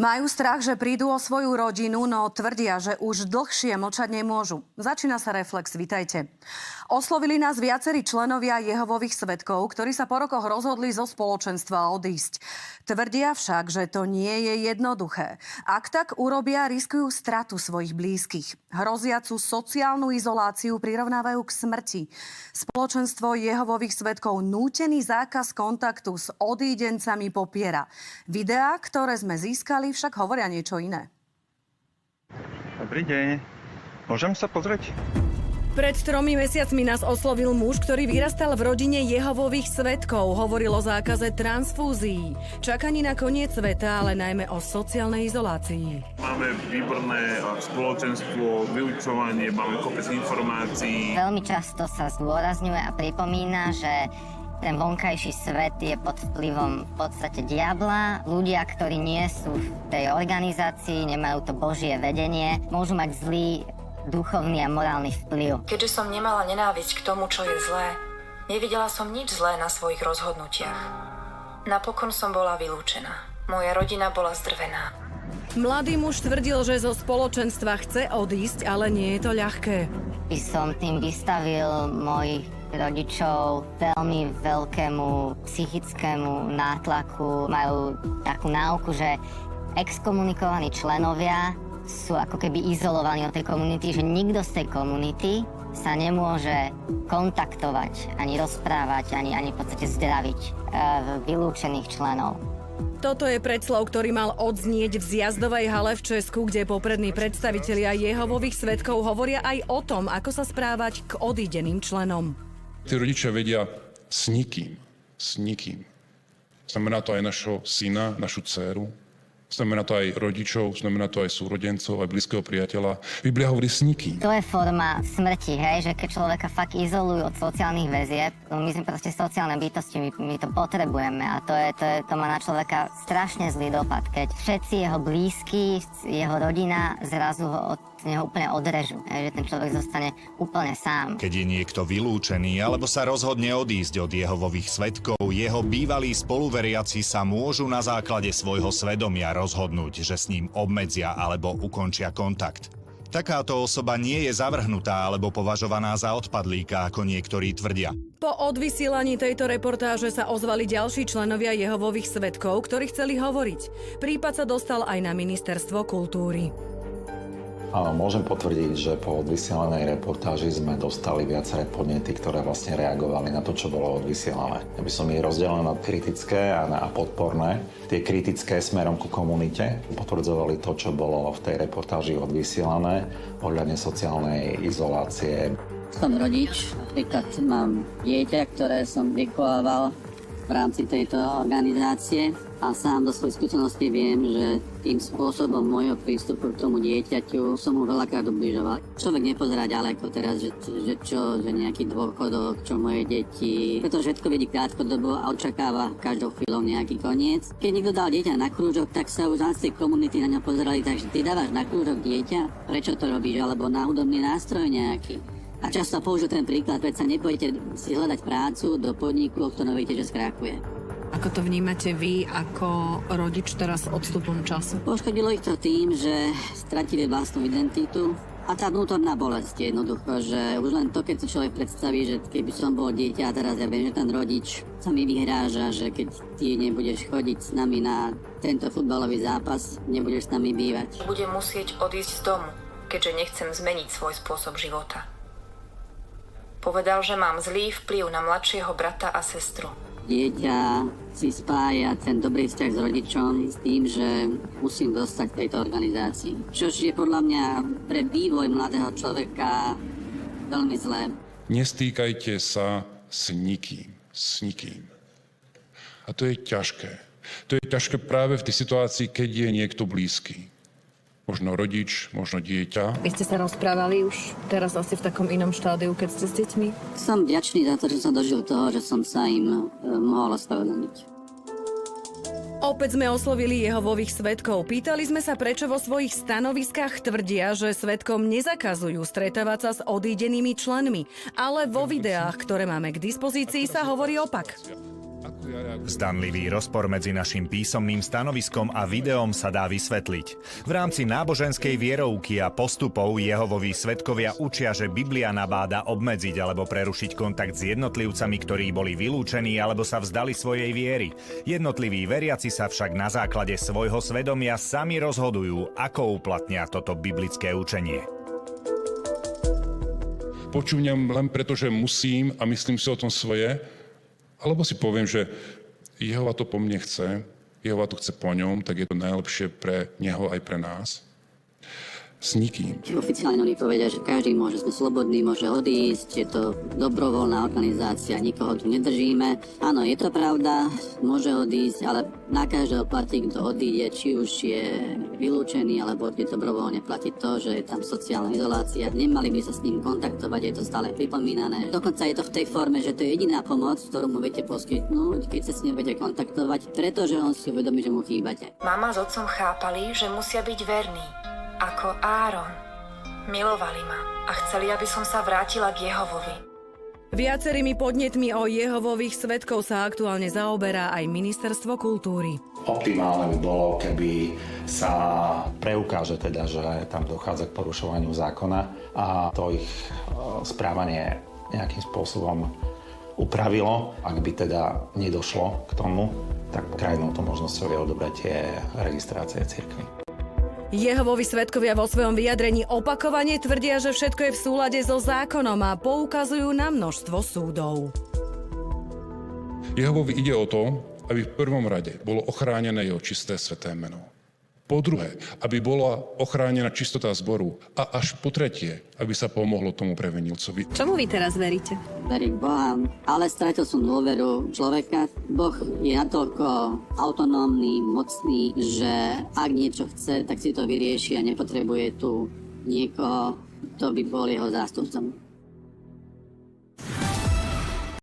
Majú strach, že prídu o svoju rodinu, no tvrdia, že už dlhšie mlčať nemôžu. Začína sa Reflex, vitajte. Oslovili nás viacerí členovia Jehovových svedkov, ktorí sa po rokoch rozhodli zo spoločenstva odísť. Tvrdia však, že to nie je jednoduché. Ak tak urobia, riskujú stratu svojich blízkych. Hroziacu sociálnu izoláciu prirovnávajú k smrti. Spoločenstvo Jehovových svedkov nútený zákaz kontaktu s odídencami popiera. Videá, ktoré sme získali, však hovoria niečo iné. Dobrý deň. Môžem sa pozrieť? Pred 3 mesiacmi nás oslovil muž, ktorý vyrastal v rodine Jehovových svedkov. Hovoril o zákaze transfúzií, čakaní na koniec sveta, ale najmä o sociálnej izolácii. Máme výborné spoločenstvo, vyučovanie, máme kopec informácií. Veľmi často sa zdôrazňuje a pripomína, že ten vonkajší svet je pod vplyvom v podstate diabla. Ľudia, ktorí nie sú v tej organizácii, nemajú to Božie vedenie, môžu mať zlý duchovný a morálny vplyv. Keďže som nemala nenávisť k tomu, čo je zlé, nevidela som nič zlé na svojich rozhodnutiach. Napokon som bola vylúčená. Moja rodina bola zdrvená. Mladý muž tvrdil, že zo spoločenstva chce odísť, ale nie je to ľahké. By som tým vystavil mojich rodičov veľmi veľkému psychickému nátlaku. Majú takú náuku, že exkomunikovaní členovia sú ako keby izolovaní od tej komunity, že nikto z tej komunity sa nemôže kontaktovať, ani rozprávať, ani v podstate zdraviť vylúčených členov. Toto je predslov, ktorý mal odznieť v Zjazdovej hale v Česku, kde poprední predstavitelia Jehovových svedkov hovoria aj o tom, ako sa správať k odídeným členom. Tí rodičia vedia s nikým. Znamená to aj našho syna, našu dcéru. Znamená to aj rodičov, znamená to aj súrodencov, aj blízkeho priateľa. Biblia hovorí s nikým. To je forma smrti, hej, že keď človeka fakt izolujú od sociálnych väzieb, my sme proste sociálne bytosti, my to potrebujeme a to má na človeka strašne zlý dopad, keď všetci jeho blízky, jeho rodina zrazu ho od neho úplne odrežu, že ten človek zostane úplne sám. Keď je niekto vylúčený alebo sa rozhodne odísť od Jehovových svedkov, jeho bývalí spoluveriaci sa môžu na základe svojho svedomia rozhodnúť, že s ním obmedzia alebo ukončia kontakt. Takáto osoba nie je zavrhnutá alebo považovaná za odpadlíka, ako niektorí tvrdia. Po odvysielaní tejto reportáže sa ozvali ďalší členovia Jehovových svedkov, ktorí chceli hovoriť. Prípad sa dostal aj na Ministerstvo kultúry. Áno, môžem potvrdiť, že po odvysielanej reportáži sme dostali viaceré podnety, ktoré vlastne reagovali na to, čo bolo odvysielané. Ja by som ich rozdelil na kritické a na podporné. Tie kritické smerom ku komunite potvrdzovali to, čo bolo v tej reportáži odvysielané ohľadne sociálnej izolácie. Som rodič, napríklad mám dieťa, ktoré som vychovával v rámci tejto organizácie a sám do svojej skúsenosti viem, že tým spôsobom môjho prístupu k tomu dieťaťu som mu veľakrát ubližoval. Človek nepozerá ďaleko teraz, že nejaký dôchodok, čo moje deti, pretože všetko vidí krátkodobo a očakáva každou chvíľou nejaký koniec. Keď niekto dal dieťa na krúžok, tak sa už z tej komunity na ňo pozerali, takže ty dávaš na krúžok dieťa, prečo to robíš, alebo na hudobný nástroj nejaký. A často použijú ten príklad, veď sa nepôjdete si hľadať prácu do podniku, o ktorom viete, že skrachuje. Ako to vnímate vy ako rodič teraz odstupom času? Poškodilo ich to tým, že stratili vlastnú identitu a tá vnútorná bolesť jednoducho, že už len to, keď si človek predstaví, že keby som bol dieťa a teraz ja viem, že ten rodič sa mi vyhráža, že keď ty nebudeš chodiť s nami na tento futbalový zápas, nebudeš s nami bývať. Budem musieť odísť z domu, keďže nechcem zmeniť svoj spôsob života. Povedal, že mám zlý vplyv na mladšieho brata a sestru. Dieťa si spája ten dobrý vzťah s rodičom s tým, že musím dostať v tejto organizácii. Čož je podľa mňa pre vývoj mladého človeka veľmi zlé. Nestýkajte sa s nikým. A to je ťažké. To je ťažké práve v tej situácii, keď je niekto blízky. Možno rodič, možno dieťa. Vy ste sa rozprávali už teraz asi v takom inom štádiu, keď ste s deťmi? Som vďačný za to, že som dožil toho, že som sa im mohol ospravedlniť. Opäť sme oslovili Jehovových svedkov. Pýtali sme sa, prečo vo svojich stanoviskách tvrdia, že svedkom nezakazujú stretávať sa s odídenými členmi. Ale vo videách, ktoré máme k dispozícii, sa hovorí opak. Zdanlivý rozpor medzi našim písomným stanoviskom a videom sa dá vysvetliť. V rámci náboženskej vierovky a postupov Jehovoví svedkovia učia, že Biblia nabáda obmedziť alebo prerušiť kontakt s jednotlivcami, ktorí boli vylúčení alebo sa vzdali svojej viery. Jednotliví veriaci sa však na základe svojho svedomia sami rozhodujú, ako uplatnia toto biblické učenie. Počúvňam len preto, že musím a myslím si o tom svoje, alebo si poviem, že Jehova to po mne chce, Jehova to chce po ňom, tak je to najlepšie pre neho aj pre nás. S nikým. Oficiálne oni povedia, že každý môže, sme slobodný, môže odísť, je to dobrovoľná organizácia, nikoho tu nedržíme. Áno, je to pravda, môže odísť, ale na každého platí, kto odíde, či už je vylúčený, alebo je dobrovoľne platí to, že je tam sociálna izolácia. Nemali by sa s ním kontaktovať, je to stále pripomínané. Dokonca je to v tej forme, že to je jediná pomoc, ktorú mu viete poskytnúť, keď sa s ním viete kontaktovať, pretože on si uvedomí, že mu chýbate. Mama s otcom chápali, že musia byť verní. Ako Áron. Milovali ma a chceli, aby som sa vrátila k Jehovovi. Viacerými podnetmi o Jehovových svedkov sa aktuálne zaoberá aj Ministerstvo kultúry. Optimálne by bolo, keby sa preukáže teda, že tam dochádza k porušovaniu zákona a to ich správanie nejakým spôsobom upravilo. Ak by teda nedošlo k tomu, tak krajnou to možnosťou je odobratie registrácie cirkvi. Jehovovi svedkovia vo svojom vyjadrení opakovane tvrdia, že všetko je v súlade so zákonom a poukazujú na množstvo súdov. Jehovovi ide o to, aby v prvom rade bolo ochránené jeho čisté sveté meno. Po druhé, aby bola ochránená čistota zboru. A až po tretie, aby sa pomohlo tomu previnilcovi. Čomu vy teraz veríte? Verím Boha, ale stratil som dôveru človeka. Boh je natoľko autonómny, mocný, že ak niečo chce, tak si to vyrieši a nepotrebuje tu niekoho, kto by bol jeho zástupcom.